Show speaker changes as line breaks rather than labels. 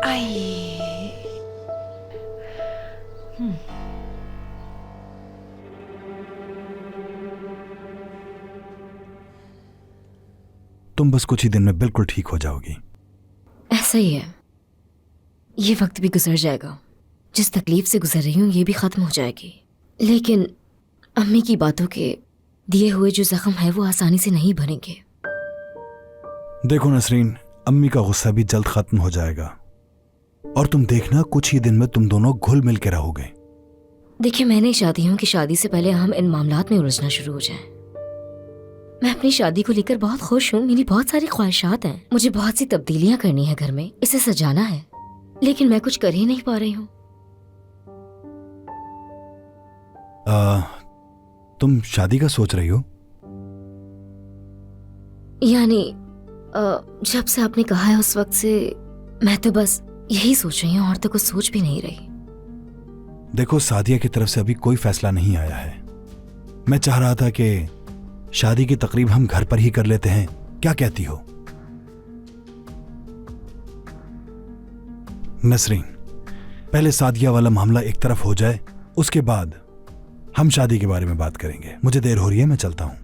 आई।
तुम बस कुछ ही दिन में बिल्कुल ठीक हो जाओगी।
ऐसा ही है, ये वक्त भी गुजर जाएगा। जिस तकलीफ से गुजर रही हूँ ये भी खत्म हो जाएगी। लेकिन अम्मी की बातों के दिए हुए जो जख्म है वो आसानी से नहीं भरेंगे।
देखो नसरीन, अम्मी का गुस्सा भी जल्द खत्म हो जाएगा और तुम देखना कुछ ही दिन में तुम दोनों घुल मिल के रहोगे।
देखिए, मैं नहीं चाहती हूँ कि शादी से पहले हम इन मामलात में उलझना शुरू हो जाएं। मैं अपनी शादी को लेकर बहुत खुश हूँ। मेरी बहुत सारी ख्वाहिशात हैं। मुझे बहुत सी तब्दीलियां करनी है घर में, इसे सजाना है, लेकिन मैं कुछ कर ही नहीं पा रही हूँ।
तुम शादी का सोच रही हो?
यानी जब से आपने कहा है उस वक्त से मैं तो बस यही सोच रही हूँ और तो कुछ सोच भी नहीं रही।
देखो, सादिया की तरफ से अभी कोई फैसला नहीं आया है। मैं चाह रहा था कि शादी की तकरीब हम घर पर ही कर लेते हैं, क्या कहती हो? नसरीन, पहले सादिया वाला मामला एक तरफ हो जाए, उसके बाद हम शादी के बारे में बात करेंगे। मुझे देर हो रही है, मैं चलता हूं।